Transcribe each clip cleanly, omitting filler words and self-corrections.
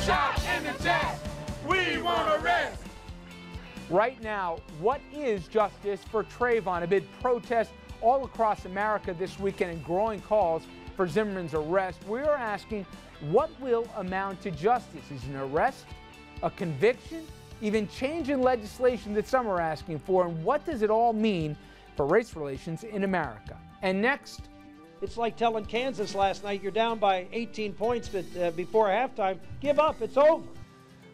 Shout in the chat, we want arrest. Right now, what is justice for Trayvon? Amid protests all across America this weekend and growing calls for Zimmerman's arrest, we are asking what will amount to justice? Is it an arrest, a conviction, even change in legislation that some are asking for? And what does it all mean for race relations in America? And next, it's like telling Kansas last night you're down by 18 points, but before halftime, give up, it's over.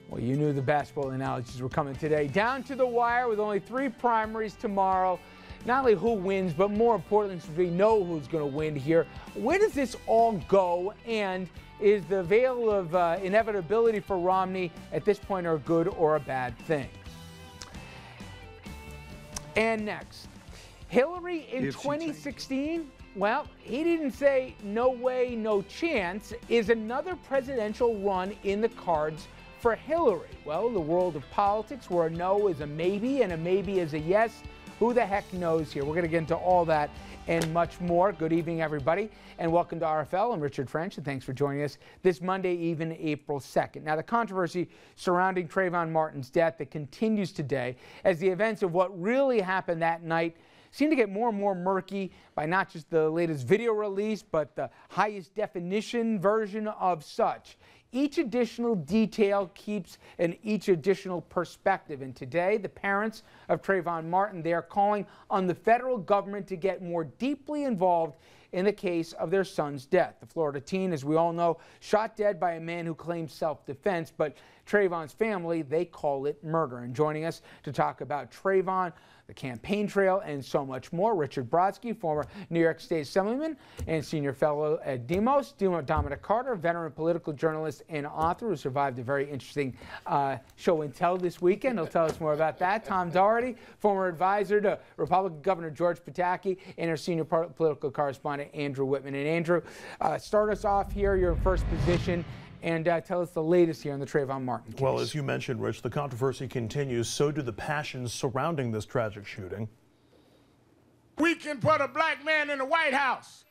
Well, you knew the basketball analogies were coming today. Down to the wire with only 3 primaries tomorrow. Not only who wins, but more importantly, since we know who's going to win here, where does this all go? And is the veil of inevitability for Romney at this point a good or a bad thing? And next, Hillary in 2016, well, he didn't say no way, no chance. Is another presidential run in the cards for Hillary? Well, the world of politics, where a no is a maybe and a maybe is a yes. Who the heck knows here? We're going to get into all that and much more. Good evening, everybody, and welcome to RFL. I'm Richard French, and thanks for joining us this Monday, even April 2nd. Now, the controversy surrounding Trayvon Martin's death that continues today as the events of what really happened that night seem to get more and more murky by not just the latest video release, but the highest definition version of such. Each additional detail keeps each additional perspective. And today, the parents of Trayvon Martin, they are calling on the federal government to get more deeply involved in the case of their son's death. The Florida teen, as we all know, shot dead by a man who claimed self-defense, but Trayvon's family, they call it murder. And joining us to talk about Trayvon, the campaign trail, and so much more, Richard Brodsky, former New York State Assemblyman and senior fellow at Demos. Dominic Carter, veteran political journalist and author who survived a very interesting show and tell this weekend. He'll tell us more about that. Tom Doherty, former advisor to Republican Governor George Pataki, and our senior political correspondent, Andrew Whitman. And Andrew, start us off here. You're in first position. And tell us the latest here on the Trayvon Martin case. Well, as you mentioned, Rich, the controversy continues. So do the passions surrounding this tragic shooting. We can put a black man in the White House,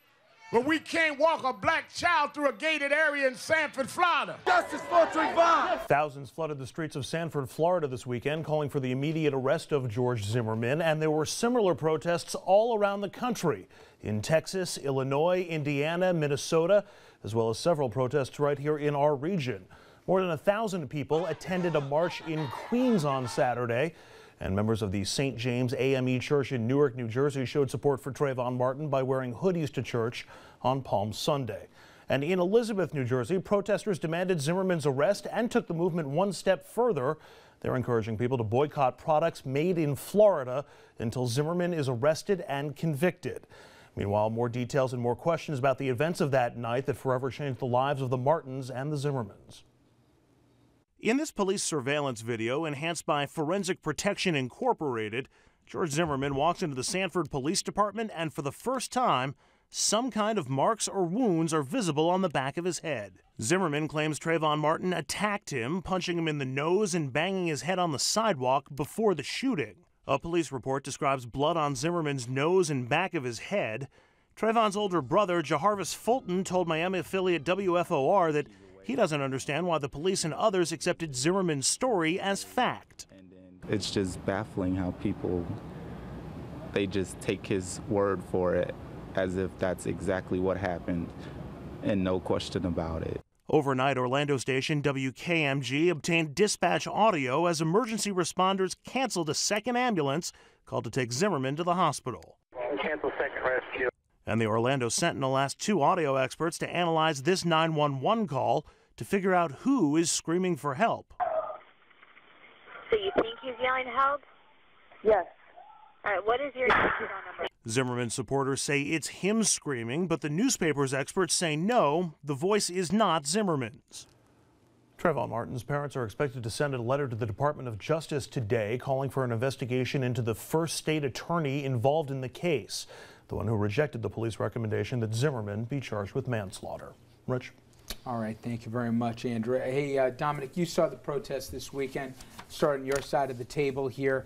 but we can't walk a black child through a gated area in Sanford, Florida. Justice for Trayvon! Thousands flooded the streets of Sanford, Florida this weekend, calling for the immediate arrest of George Zimmerman. And there were similar protests all around the country in Texas, Illinois, Indiana, Minnesota, as well as several protests right here in our region. More than 1,000 people attended a march in Queens on Saturday, and members of the St. James AME Church in Newark, New Jersey showed support for Trayvon Martin by wearing hoodies to church on Palm Sunday. And in Elizabeth, New Jersey, protesters demanded Zimmerman's arrest and took the movement one step further. They're encouraging people to boycott products made in Florida until Zimmerman is arrested and convicted. Meanwhile, more details and more questions about the events of that night that forever changed the lives of the Martins and the Zimmermans. In this police surveillance video, enhanced by Forensic Protection Incorporated, George Zimmerman walks into the Sanford Police Department, and for the first time, some kind of marks or wounds are visible on the back of his head. Zimmerman claims Trayvon Martin attacked him, punching him in the nose and banging his head on the sidewalk before the shooting. A police report describes blood on Zimmerman's nose and back of his head. Trayvon's older brother, Jaharvis Fulton, told Miami affiliate WFOR that he doesn't understand why the police and others accepted Zimmerman's story as fact. It's just baffling how people, they just take his word for it as if that's exactly what happened and no question about it. Overnight, Orlando station WKMG obtained dispatch audio as emergency responders canceled a second ambulance called to take Zimmerman to the hospital. Cancel second rescue. And the Orlando Sentinel asked 2 audio experts to analyze this 911 call to figure out who is screaming for help. So you think he's yelling help? Yes. All right, what is your phone number? Zimmerman supporters say it's him screaming, but the newspaper's experts say no, the voice is not Zimmerman's. Trayvon Martin's parents are expected to send a letter to the Department of Justice today calling for an investigation into the first state attorney involved in the case, the one who rejected the police recommendation that Zimmerman be charged with manslaughter. Rich? All right, thank you very much, Andrew. Hey, Dominic, you saw the protest this weekend, starting your side of the table here.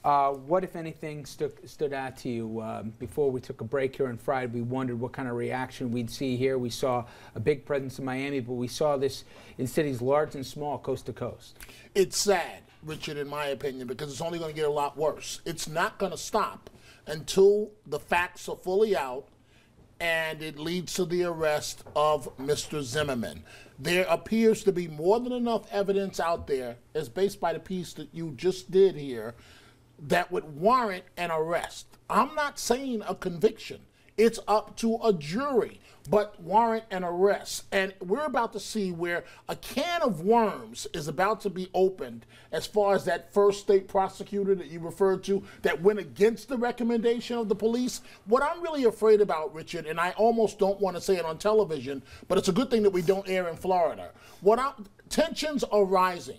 What, if anything, stood out to you? Before we took a break here on Friday, we wondered what kind of reaction we'd see here. We saw a big presence in Miami, but we saw this in cities large and small, coast to coast. It's sad, Richard, in my opinion, because it's only going to get a lot worse. It's not going to stop until the facts are fully out and it leads to the arrest of Mr. Zimmerman. There appears to be more than enough evidence out there, as based by the piece that you just did here, that would warrant an arrest. I'm not saying a conviction. It's up to a jury, but warrant an arrest. And we're about to see where a can of worms is about to be opened as far as that first state prosecutor that you referred to that went against the recommendation of the police. What I'm really afraid about, Richard, and I almost don't want to say it on television, but it's a good thing that we don't air in Florida. Tensions are rising,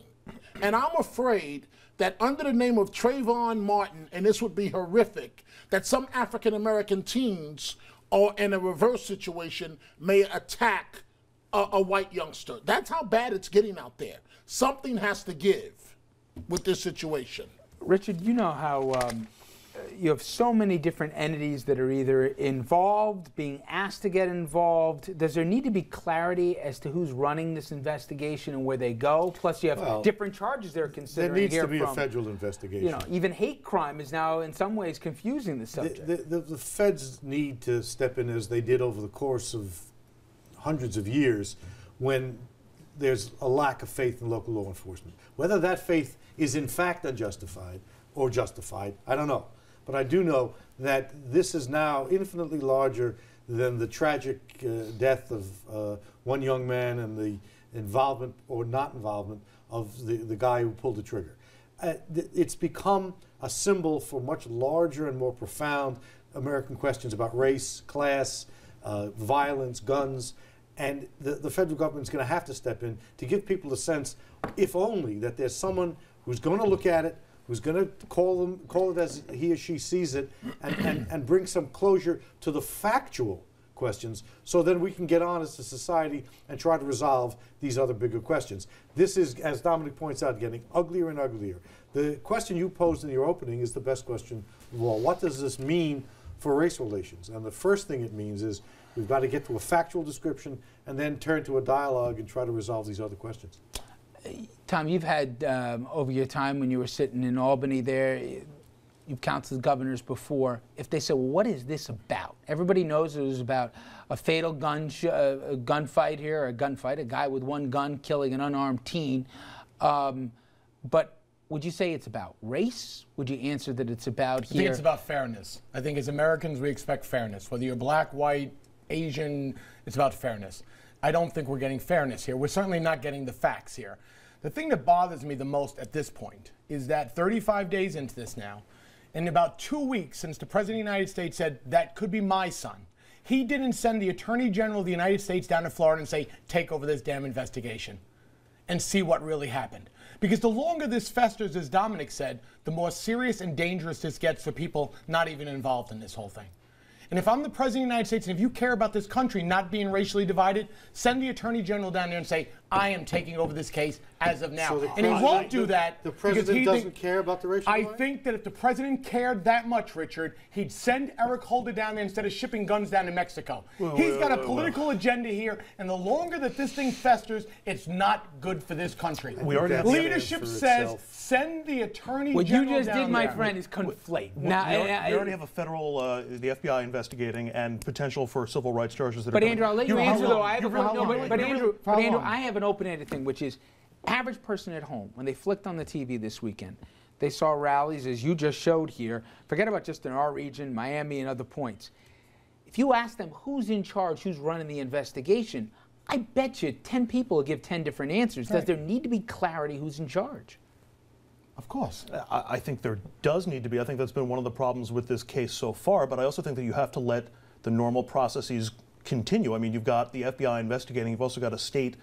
and I'm afraid that under the name of Trayvon Martin, and this would be horrific, that some African-American teens or in a reverse situation may attack a white youngster. That's how bad it's getting out there. Something has to give with this situation. Richard, you know how you have so many different entities that are either involved, being asked to get involved. Does there need to be clarity as to who's running this investigation and where they go? Plus, you have different charges they're considering. There needs to be a federal investigation. You know, even hate crime is now, in some ways, confusing the subject. The feds need to step in, as they did over the course of hundreds of years, when there's a lack of faith in local law enforcement. Whether that faith is in fact unjustified or justified, I don't know. But I do know that this is now infinitely larger than the tragic death of one young man and the involvement or not involvement of the guy who pulled the trigger. It's become a symbol for much larger and more profound American questions about race, class, violence, guns. And the federal government's going to have to step in to give people a sense, if only, that there's someone who's going to look at it, who's going to call it as he or she sees it, and bring some closure to the factual questions, so then we can get on as a society and try to resolve these other bigger questions. This is, as Dominic points out, getting uglier and uglier. The question you posed in your opening is the best question of all. What does this mean for race relations? And the first thing it means is we've got to get to a factual description and then turn to a dialogue and try to resolve these other questions. Tom, you've had, over your time when you were sitting in Albany there, you've counseled governors before. If they say, well, what is this about? Everybody knows it was about a fatal gunfight here, a guy with one gun killing an unarmed teen. But would you say it's about race? Would you answer that it's about here? I think it's about fairness. I think as Americans, we expect fairness. Whether you're black, white, Asian, it's about fairness. I don't think we're getting fairness here. We're certainly not getting the facts here. The thing that bothers me the most at this point is that 35 days into this now, in about 2 weeks since the President of the United States said, that could be my son, he didn't send the Attorney General of the United States down to Florida and say, take over this damn investigation and see what really happened. Because the longer this festers, as Dominic said, the more serious and dangerous this gets for people not even involved in this whole thing. And if I'm the President of the United States, and if you care about this country not being racially divided, send the Attorney General down there and say, I am taking over this case as of now. So and he won't do that. The President doesn't care about the racial divide? I think that if the President cared that much, Richard, he'd send Eric Holder down there instead of shipping guns down to Mexico. He's got a political agenda here, and the longer that this thing festers, it's not good for this country. Leadership says, send the Attorney General what you just down did, my there. friend, is conflate. Now, we already have a federal, the FBI investigating and potential for civil rights charges that are coming. Andrew, I'll let you answer, though. Andrew, I have an open-ended thing, which is average person at home, when they flicked on the TV this weekend, they saw rallies, as you just showed here. Forget about just in our region, Miami and other points. If you ask them who's in charge, who's running the investigation, I bet you 10 people will give 10 different answers. Does there need to be clarity who's in charge? Of course. I think there does need to be. I think that's been one of the problems with this case so far, but I also think that you have to let the normal processes continue. I mean, you've got the FBI investigating, you've also got a state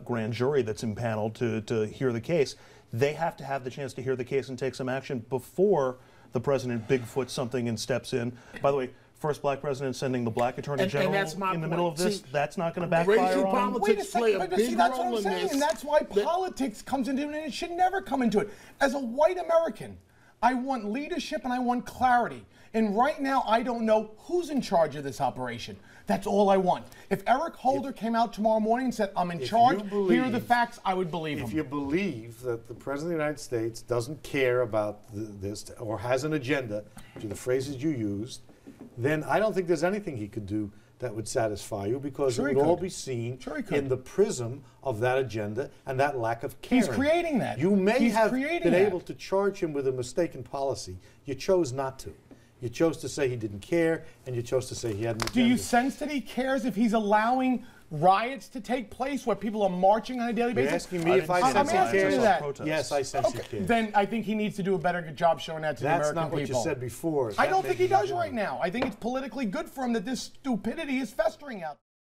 grand jury that's impaneled to hear the case. They have to have the chance to hear the case and take some action before the president Bigfoot something and steps in. By the way, first black president sending the black attorney general in the middle of this, that's not going to backfire on him. Wait a second, but see, that's what I'm saying, and that's why politics comes into it, and it should never come into it. As a white American, I want leadership and I want clarity. And right now, I don't know who's in charge of this operation. That's all I want. If Eric Holder came out tomorrow morning and said, I'm in charge, here are the facts, I would believe him. If you believe that the President of the United States doesn't care about this or has an agenda, to the phrases you used, then I don't think there's anything he could do that would satisfy you, because it would all be seen in the prism of that agenda and that lack of caring. He's creating that. You may have been able to charge him with a mistaken policy. You chose not to. You chose to say he didn't care, and you chose to say he had an agenda. Do you sense that he cares if he's allowing riots to take place where people are marching on a daily basis? You're asking me if I sense he cares? That. Yes, I sense he cares. Then I think he needs to do a better job showing that to the American people. That's not what you said before. I don't think he does right now. I think it's politically good for him that this stupidity is festering out.